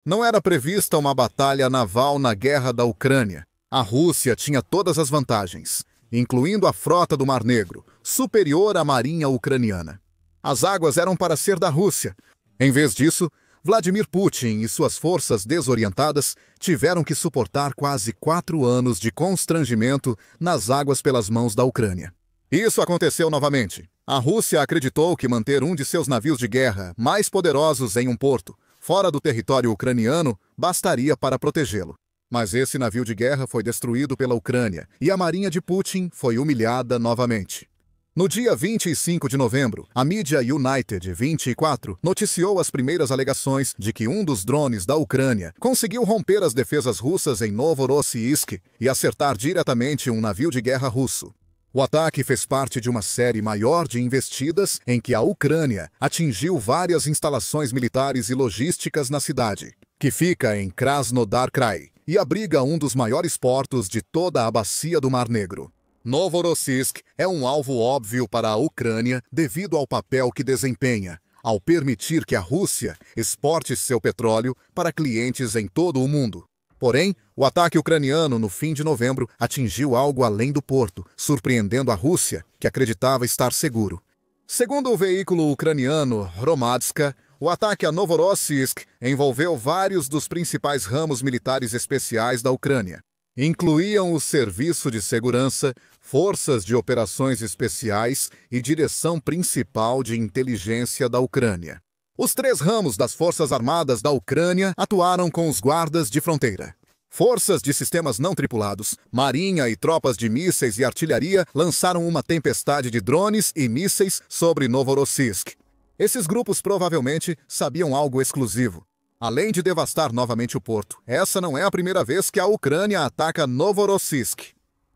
Não era prevista uma batalha naval na guerra da Ucrânia. A Rússia tinha todas as vantagens, incluindo a frota do Mar Negro, superior à marinha ucraniana. As águas eram para ser da Rússia. Em vez disso, Vladimir Putin e suas forças desorientadas tiveram que suportar quase 4 anos de constrangimento nas águas pelas mãos da Ucrânia. Isso aconteceu novamente. A Rússia acreditou que manter um de seus navios de guerra mais poderosos em um porto, fora do território ucraniano, bastaria para protegê-lo. Mas esse navio de guerra foi destruído pela Ucrânia e a marinha de Putin foi humilhada novamente. No dia 25 de novembro, a mídia United 24 noticiou as primeiras alegações de que um dos drones da Ucrânia conseguiu romper as defesas russas em Novorossiysk e acertar diretamente um navio de guerra russo. O ataque fez parte de uma série maior de investidas em que a Ucrânia atingiu várias instalações militares e logísticas na cidade, que fica em Krasnodar Krai e abriga um dos maiores portos de toda a bacia do Mar Negro. Novorossiysk é um alvo óbvio para a Ucrânia devido ao papel que desempenha, ao permitir que a Rússia exporte seu petróleo para clientes em todo o mundo. Porém, o ataque ucraniano no fim de novembro atingiu algo além do porto, surpreendendo a Rússia, que acreditava estar seguro. Segundo o veículo ucraniano Hromadska, o ataque a Novorossiysk envolveu vários dos principais ramos militares especiais da Ucrânia. Incluíam o Serviço de Segurança, Forças de Operações Especiais e Direção Principal de Inteligência da Ucrânia. Os 3 ramos das Forças Armadas da Ucrânia atuaram com os guardas de fronteira. Forças de sistemas não tripulados, marinha e tropas de mísseis e artilharia lançaram uma tempestade de drones e mísseis sobre Novorossiysk. Esses grupos provavelmente sabiam algo exclusivo. Além de devastar novamente o porto, essa não é a primeira vez que a Ucrânia ataca Novorossiysk.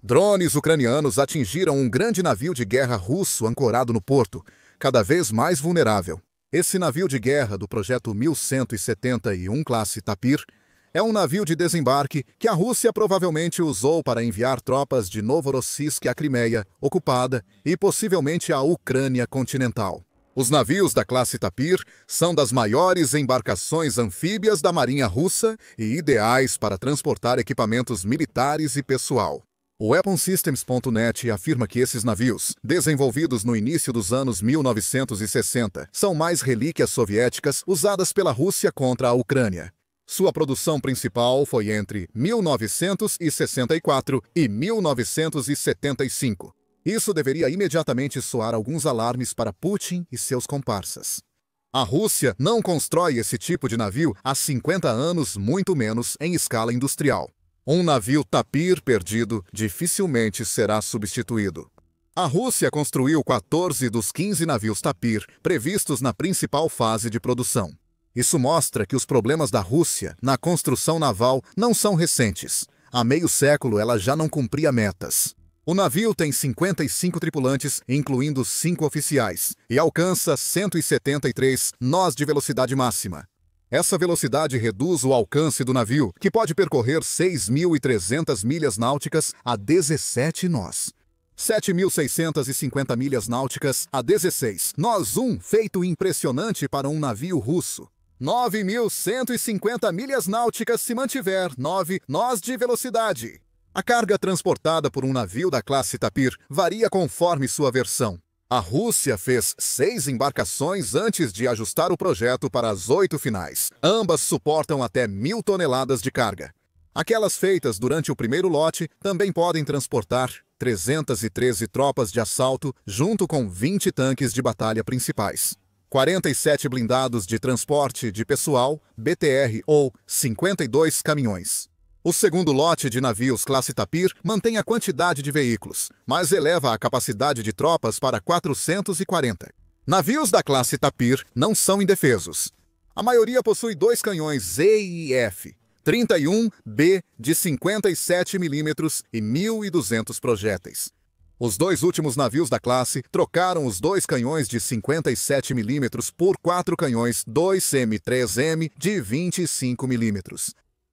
Drones ucranianos atingiram um grande navio de guerra russo ancorado no porto, cada vez mais vulnerável. Esse navio de guerra do projeto 1171 classe Tapir é um navio de desembarque que a Rússia provavelmente usou para enviar tropas de Novorossiysk à Crimeia, ocupada, e possivelmente à Ucrânia continental. Os navios da classe Tapir são das maiores embarcações anfíbias da Marinha Russa e ideais para transportar equipamentos militares e pessoal. O WeaponSystems.net afirma que esses navios, desenvolvidos no início dos anos 1960, são mais relíquias soviéticas usadas pela Rússia contra a Ucrânia. Sua produção principal foi entre 1964 e 1975. Isso deveria imediatamente soar alguns alarmes para Putin e seus comparsas. A Rússia não constrói esse tipo de navio há 50 anos, muito menos em escala industrial. Um navio Tapir perdido dificilmente será substituído. A Rússia construiu 14 dos 15 navios Tapir previstos na principal fase de produção. Isso mostra que os problemas da Rússia na construção naval não são recentes. Há meio século ela já não cumpria metas. O navio tem 55 tripulantes, incluindo 5 oficiais, e alcança 173 nós de velocidade máxima. Essa velocidade reduz o alcance do navio, que pode percorrer 6.300 milhas náuticas a 17 nós. 7.650 milhas náuticas a 16 nós, feito impressionante para um navio russo. 9.150 milhas náuticas se mantiver 9 nós de velocidade. A carga transportada por um navio da classe Tapir varia conforme sua versão. A Rússia fez 6 embarcações antes de ajustar o projeto para as 8 finais. Ambas suportam até 1.000 toneladas de carga. Aquelas feitas durante o primeiro lote também podem transportar 313 tropas de assalto junto com 20 tanques de batalha principais. 47 blindados de transporte de pessoal, BTR, ou 52 caminhões. O segundo lote de navios classe Tapir mantém a quantidade de veículos, mas eleva a capacidade de tropas para 440. Navios da classe Tapir não são indefesos. A maioria possui 2 canhões EIF, 31B de 57 mm e 1.200 projéteis. Os 2 últimos navios da classe trocaram os 2 canhões de 57 mm por 4 canhões 2M3M de 25 mm.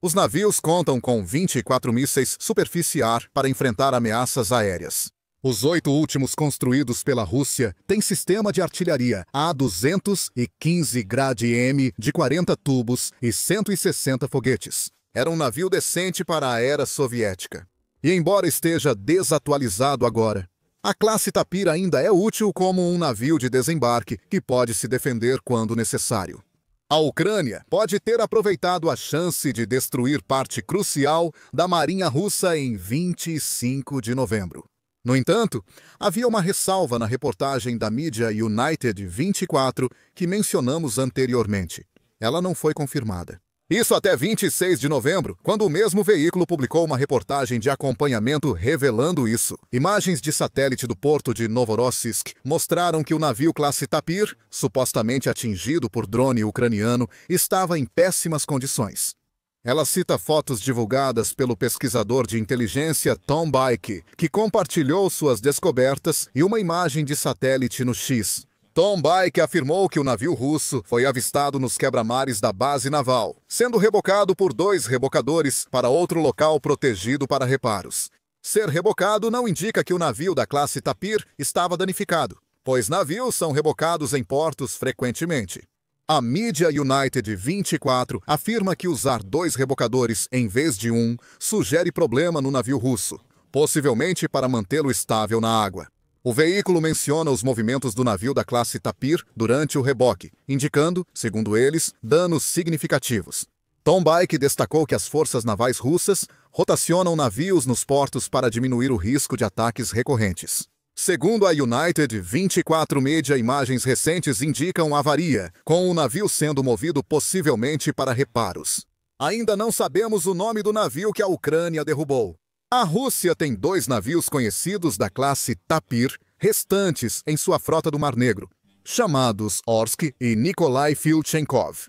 Os navios contam com 24 mísseis superficiar para enfrentar ameaças aéreas. Os 8 últimos construídos pela Rússia têm sistema de artilharia A-215 Grad-M de 40 tubos e 160 foguetes. Era um navio decente para a era soviética. E embora esteja desatualizado agora, a classe Tapir ainda é útil como um navio de desembarque que pode se defender quando necessário. A Ucrânia pode ter aproveitado a chance de destruir parte crucial da marinha russa em 25 de novembro. No entanto, havia uma ressalva na reportagem da mídia United 24 que mencionamos anteriormente. Ela não foi confirmada. Isso até 26 de novembro, quando o mesmo veículo publicou uma reportagem de acompanhamento revelando isso. Imagens de satélite do porto de Novorossiysk mostraram que o navio classe Tapir, supostamente atingido por drone ucraniano, estava em péssimas condições. Ela cita fotos divulgadas pelo pesquisador de inteligência Tom Baik, que compartilhou suas descobertas, e uma imagem de satélite no X. Tom Baik afirmou que o navio russo foi avistado nos quebra-mares da base naval, sendo rebocado por 2 rebocadores para outro local protegido para reparos. Ser rebocado não indica que o navio da classe Tapir estava danificado, pois navios são rebocados em portos frequentemente. A mídia United 24 afirma que usar 2 rebocadores em vez de 1 sugere problema no navio russo, possivelmente para mantê-lo estável na água. O veículo menciona os movimentos do navio da classe Tapir durante o reboque, indicando, segundo eles, danos significativos. Tom Baik destacou que as forças navais russas rotacionam navios nos portos para diminuir o risco de ataques recorrentes. Segundo a United 24 Media, imagens recentes indicam avaria, com o navio sendo movido possivelmente para reparos. Ainda não sabemos o nome do navio que a Ucrânia derrubou. A Rússia tem 2 navios conhecidos da classe Tapir restantes em sua frota do Mar Negro, chamados Orsk e Nikolai Filchenkov.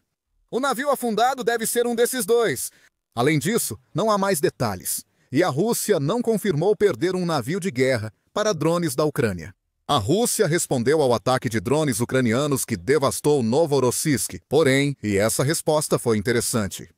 O navio afundado deve ser um desses 2. Além disso, não há mais detalhes, e a Rússia não confirmou perder um navio de guerra para drones da Ucrânia. A Rússia respondeu ao ataque de drones ucranianos que devastou Novorossiysk, porém, e essa resposta foi interessante.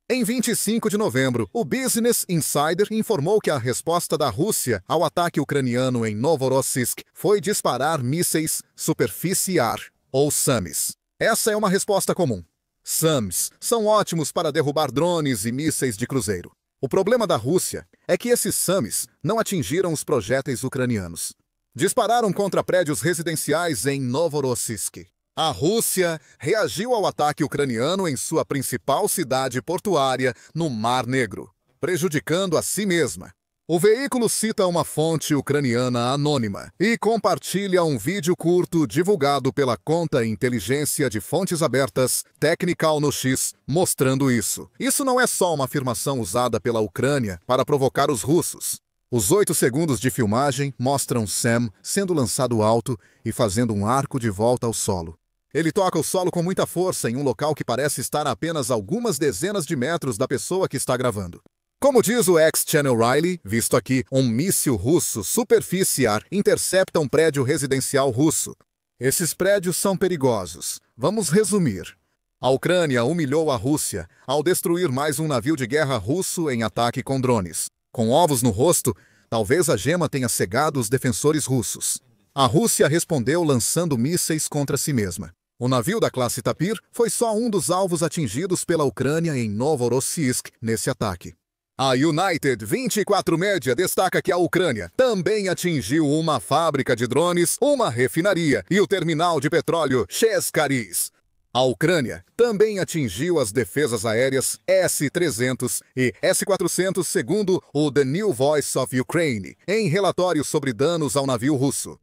Em 25 de novembro, o Business Insider informou que a resposta da Rússia ao ataque ucraniano em Novorossiysk foi disparar mísseis superficiar, ou SAMs. Essa é uma resposta comum. SAMs são ótimos para derrubar drones e mísseis de cruzeiro. O problema da Rússia é que esses SAMs não atingiram os projéteis ucranianos. Dispararam contra prédios residenciais em Novorossiysk. A Rússia reagiu ao ataque ucraniano em sua principal cidade portuária no Mar Negro, prejudicando a si mesma. O veículo cita uma fonte ucraniana anônima e compartilha um vídeo curto divulgado pela conta Inteligência de Fontes Abertas Technical no X, mostrando isso. Isso não é só uma afirmação usada pela Ucrânia para provocar os russos. Os 8 segundos de filmagem mostram Sam sendo lançado alto e fazendo um arco de volta ao solo. Ele toca o solo com muita força em um local que parece estar a apenas algumas dezenas de metros da pessoa que está gravando. Como diz o X-Channel Riley, visto aqui, um míssil russo superficiar intercepta um prédio residencial russo. Esses prédios são perigosos. Vamos resumir. A Ucrânia humilhou a Rússia ao destruir mais um navio de guerra russo em ataque com drones. Com ovos no rosto, talvez a gema tenha cegado os defensores russos. A Rússia respondeu lançando mísseis contra si mesma. O navio da classe Tapir foi só um dos alvos atingidos pela Ucrânia em Novorossiysk nesse ataque. A United 24 Media destaca que a Ucrânia também atingiu uma fábrica de drones, uma refinaria e o terminal de petróleo Cheskariz. A Ucrânia também atingiu as defesas aéreas S-300 e S-400, segundo o The New Voice of Ukraine, em relatório sobre danos ao navio russo.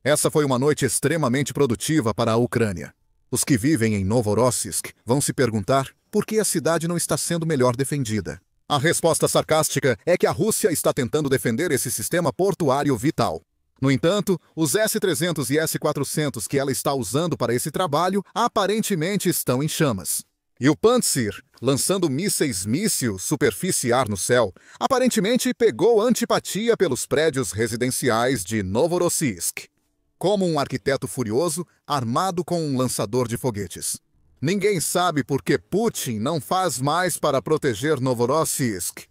Essa foi uma noite extremamente produtiva para a Ucrânia. Os que vivem em Novorossiysk vão se perguntar por que a cidade não está sendo melhor defendida. A resposta sarcástica é que a Rússia está tentando defender esse sistema portuário vital. No entanto, os S-300 e S-400 que ela está usando para esse trabalho aparentemente estão em chamas. E o Pantsir, lançando míssil superficiar no céu, aparentemente pegou antipatia pelos prédios residenciais de Novorossiysk. Como um arquiteto furioso, armado com um lançador de foguetes. Ninguém sabe por que Putin não faz mais para proteger Novorossiysk.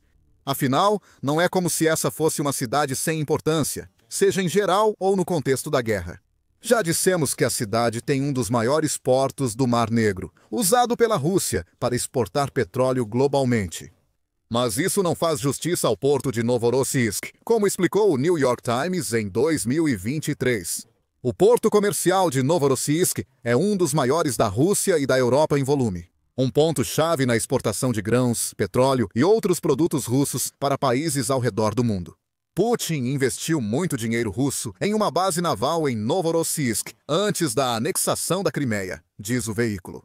Afinal, não é como se essa fosse uma cidade sem importância. seja em geral ou no contexto da guerra. Já dissemos que a cidade tem um dos maiores portos do Mar Negro, usado pela Rússia para exportar petróleo globalmente. Mas isso não faz justiça ao porto de Novorossiysk, como explicou o New York Times em 2023. O porto comercial de Novorossiysk é um dos maiores da Rússia e da Europa em volume. Um ponto-chave na exportação de grãos, petróleo e outros produtos russos para países ao redor do mundo. Putin investiu muito dinheiro russo em uma base naval em Novorossiysk antes da anexação da Crimeia, diz o veículo.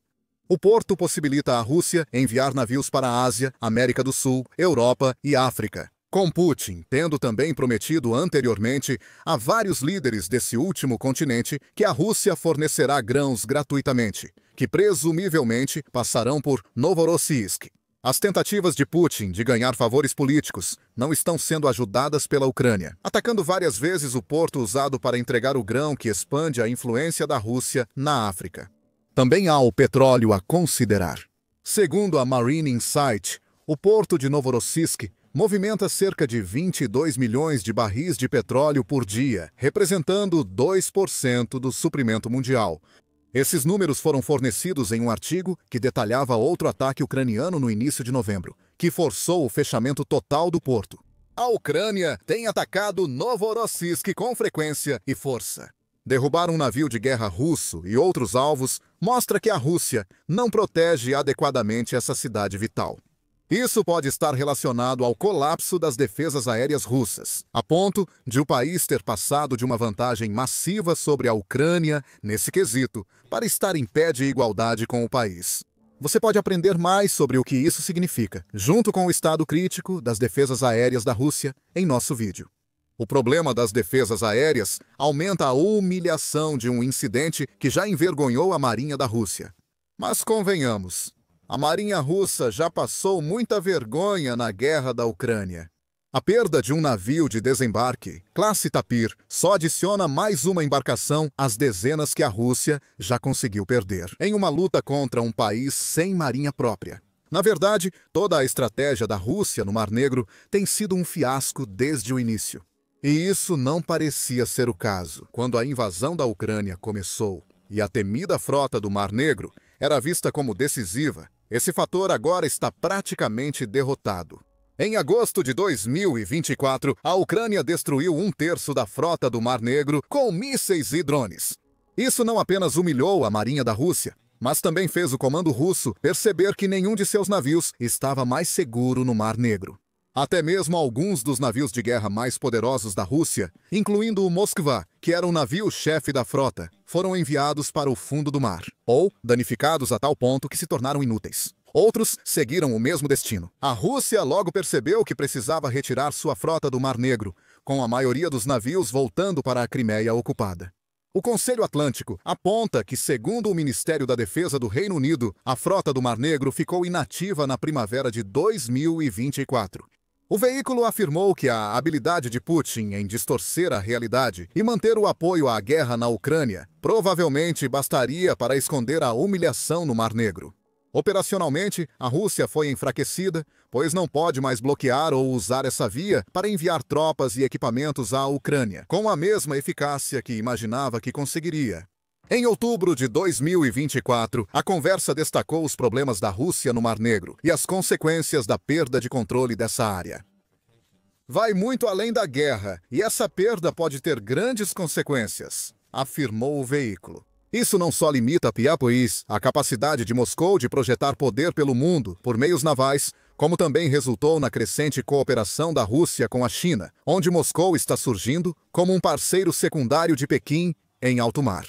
O porto possibilita à Rússia enviar navios para a Ásia, América do Sul, Europa e África, com Putin tendo também prometido anteriormente a vários líderes desse último continente que a Rússia fornecerá grãos gratuitamente, que presumivelmente passarão por Novorossiysk. As tentativas de Putin de ganhar favores políticos não estão sendo ajudadas pela Ucrânia, atacando várias vezes o porto usado para entregar o grão que expande a influência da Rússia na África. Também há o petróleo a considerar. Segundo a Marine Insight, o porto de Novorossiysk movimenta cerca de 22 milhões de barris de petróleo por dia, representando 2% do suprimento mundial. Esses números foram fornecidos em um artigo que detalhava outro ataque ucraniano no início de novembro, que forçou o fechamento total do porto. A Ucrânia tem atacado Novorossiysk com frequência e força. Derrubar um navio de guerra russo e outros alvos mostra que a Rússia não protege adequadamente essa cidade vital. Isso pode estar relacionado ao colapso das defesas aéreas russas, a ponto de o país ter passado de uma vantagem massiva sobre a Ucrânia nesse quesito, para estar em pé de igualdade com o país. Você pode aprender mais sobre o que isso significa, junto com o estado crítico das defesas aéreas da Rússia, em nosso vídeo. O problema das defesas aéreas aumenta a humilhação de um incidente que já envergonhou a Marinha da Rússia. Mas convenhamos, a Marinha russa já passou muita vergonha na guerra da Ucrânia. A perda de um navio de desembarque, classe Tapir, só adiciona mais uma embarcação às dezenas que a Rússia já conseguiu perder, em uma luta contra um país sem marinha própria. Na verdade, toda a estratégia da Rússia no Mar Negro tem sido um fiasco desde o início. E isso não parecia ser o caso quando a invasão da Ucrânia começou e a temida frota do Mar Negro era vista como decisiva. Esse fator agora está praticamente derrotado. Em agosto de 2024, a Ucrânia destruiu 1/3 da frota do Mar Negro com mísseis e drones. Isso não apenas humilhou a Marinha da Rússia, mas também fez o comando russo perceber que nenhum de seus navios estava mais seguro no Mar Negro. Até mesmo alguns dos navios de guerra mais poderosos da Rússia, incluindo o Moskva, que era o navio-chefe da frota, foram enviados para o fundo do mar, ou danificados a tal ponto que se tornaram inúteis. Outros seguiram o mesmo destino. A Rússia logo percebeu que precisava retirar sua frota do Mar Negro, com a maioria dos navios voltando para a Crimeia ocupada. O Conselho Atlântico aponta que, segundo o Ministério da Defesa do Reino Unido, a frota do Mar Negro ficou inativa na primavera de 2024. O veículo afirmou que a habilidade de Putin em distorcer a realidade e manter o apoio à guerra na Ucrânia provavelmente bastaria para esconder a humilhação no Mar Negro. Operacionalmente, a Rússia foi enfraquecida, pois não pode mais bloquear ou usar essa via para enviar tropas e equipamentos à Ucrânia, com a mesma eficácia que imaginava que conseguiria. Em outubro de 2024, a conversa destacou os problemas da Rússia no Mar Negro e as consequências da perda de controle dessa área. Vai muito além da guerra e essa perda pode ter grandes consequências, afirmou o veículo. Isso não só limita a capacidade de Moscou de projetar poder pelo mundo por meios navais, como também resultou na crescente cooperação da Rússia com a China, onde Moscou está surgindo como um parceiro secundário de Pequim em alto mar.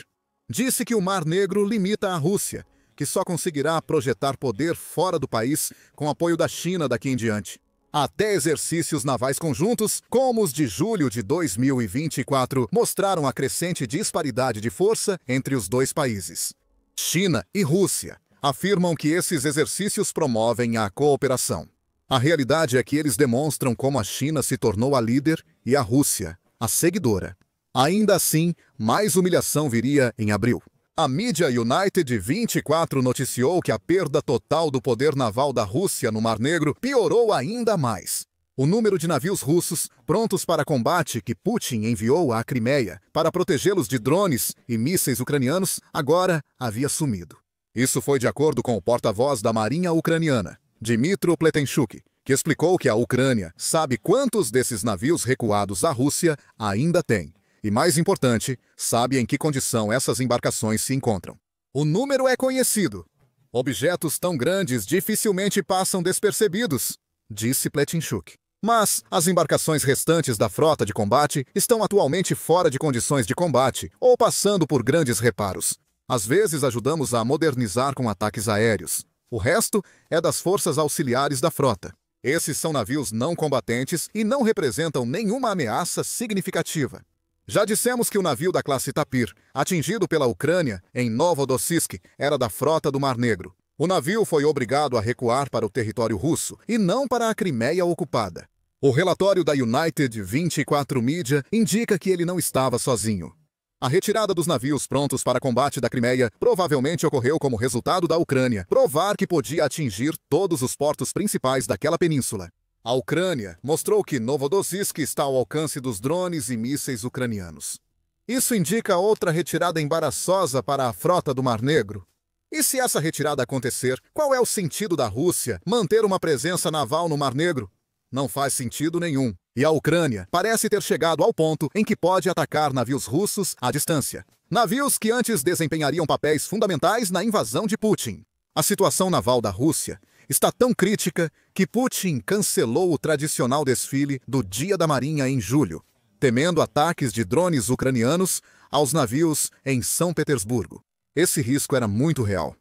Disse que o Mar Negro limita a Rússia, que só conseguirá projetar poder fora do país com apoio da China daqui em diante. Até exercícios navais conjuntos, como os de julho de 2024, mostraram a crescente disparidade de força entre os dois países. China e Rússia afirmam que esses exercícios promovem a cooperação. A realidade é que eles demonstram como a China se tornou a líder e a Rússia, a seguidora. Ainda assim, mais humilhação viria em abril. A mídia United 24 noticiou que a perda total do poder naval da Rússia no Mar Negro piorou ainda mais. O número de navios russos prontos para combate que Putin enviou à Crimeia para protegê-los de drones e mísseis ucranianos agora havia sumido. Isso foi de acordo com o porta-voz da Marinha Ucraniana, Dmytro Pletenchuk, que explicou que a Ucrânia sabe quantos desses navios recuados à Rússia ainda tem. E, mais importante, sabe em que condição essas embarcações se encontram. O número é conhecido. Objetos tão grandes dificilmente passam despercebidos, disse Pletenchuk. Mas as embarcações restantes da frota de combate estão atualmente fora de condições de combate ou passando por grandes reparos. Às vezes ajudamos a modernizar com ataques aéreos. O resto é das forças auxiliares da frota. Esses são navios não combatentes e não representam nenhuma ameaça significativa. Já dissemos que o navio da classe Tapir, atingido pela Ucrânia em Novorossiysk, era da frota do Mar Negro. O navio foi obrigado a recuar para o território russo e não para a Crimeia ocupada. O relatório da United 24 Media indica que ele não estava sozinho. A retirada dos navios prontos para combate da Crimeia provavelmente ocorreu como resultado da Ucrânia provar que podia atingir todos os portos principais daquela península. A Ucrânia mostrou que Novorossiysk está ao alcance dos drones e mísseis ucranianos. Isso indica outra retirada embaraçosa para a frota do Mar Negro. E se essa retirada acontecer, qual é o sentido da Rússia manter uma presença naval no Mar Negro? Não faz sentido nenhum. E a Ucrânia parece ter chegado ao ponto em que pode atacar navios russos à distância. Navios que antes desempenhariam papéis fundamentais na invasão de Putin. A situação naval da Rússia está tão crítica que Putin cancelou o tradicional desfile do Dia da Marinha em julho, temendo ataques de drones ucranianos aos navios em São Petersburgo. Esse risco era muito real.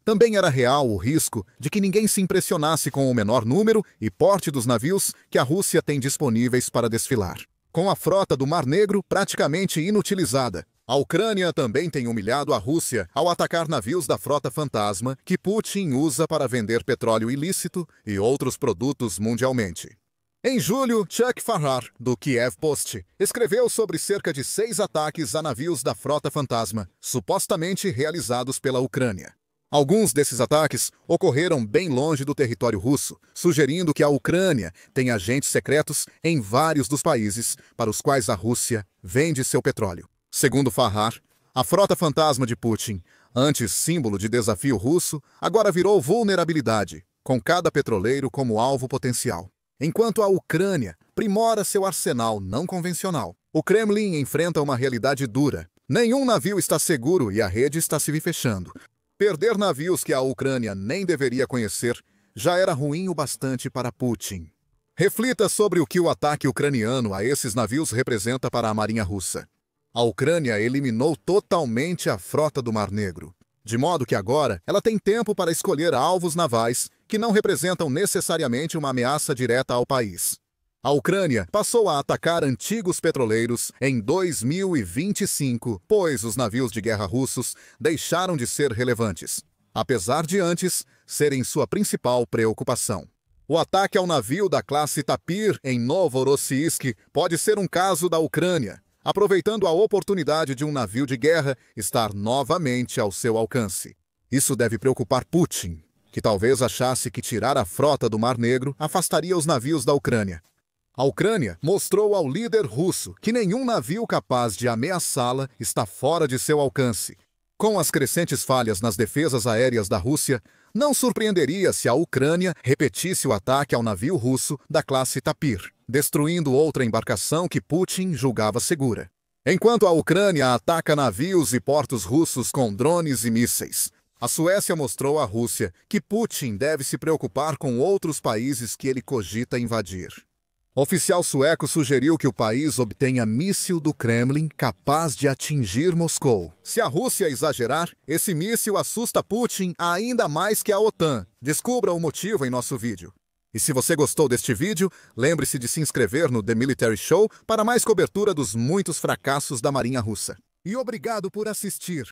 Também era real o risco de que ninguém se impressionasse com o menor número e porte dos navios que a Rússia tem disponíveis para desfilar. Com a frota do Mar Negro praticamente inutilizada, a Ucrânia também tem humilhado a Rússia ao atacar navios da frota fantasma que Putin usa para vender petróleo ilícito e outros produtos mundialmente. Em julho, Chuck Farrar, do Kiev Post, escreveu sobre cerca de 6 ataques a navios da frota fantasma, supostamente realizados pela Ucrânia. Alguns desses ataques ocorreram bem longe do território russo, sugerindo que a Ucrânia tem agentes secretos em vários dos países para os quais a Rússia vende seu petróleo. Segundo Farrar, a frota fantasma de Putin, antes símbolo de desafio russo, agora virou vulnerabilidade, com cada petroleiro como alvo potencial. Enquanto a Ucrânia primora seu arsenal não convencional, o Kremlin enfrenta uma realidade dura. Nenhum navio está seguro e a rede está se fechando. Perder navios que a Ucrânia nem deveria conhecer já era ruim o bastante para Putin. Reflita sobre o que o ataque ucraniano a esses navios representa para a Marinha Russa. A Ucrânia eliminou totalmente a frota do Mar Negro, de modo que agora ela tem tempo para escolher alvos navais que não representam necessariamente uma ameaça direta ao país. A Ucrânia passou a atacar antigos petroleiros em 2025, pois os navios de guerra russos deixaram de ser relevantes, apesar de antes serem sua principal preocupação. O ataque ao navio da classe Tapir em Novorossiysk pode ser um caso da Ucrânia, aproveitando a oportunidade de um navio de guerra estar novamente ao seu alcance. Isso deve preocupar Putin, que talvez achasse que tirar a frota do Mar Negro afastaria os navios da Ucrânia. A Ucrânia mostrou ao líder russo que nenhum navio capaz de ameaçá-la está fora de seu alcance. Com as crescentes falhas nas defesas aéreas da Rússia, não surpreenderia se a Ucrânia repetisse o ataque ao navio russo da classe Tapir, destruindo outra embarcação que Putin julgava segura. Enquanto a Ucrânia ataca navios e portos russos com drones e mísseis, a Suécia mostrou à Rússia que Putin deve se preocupar com outros países que ele cogita invadir. Oficial sueco sugeriu que o país obtenha míssil do Kremlin capaz de atingir Moscou. Se a Rússia exagerar, esse míssil assusta Putin ainda mais que a OTAN. Descubra o motivo em nosso vídeo. E se você gostou deste vídeo, lembre-se de se inscrever no The Military Show para mais cobertura dos muitos fracassos da Marinha Russa. E obrigado por assistir.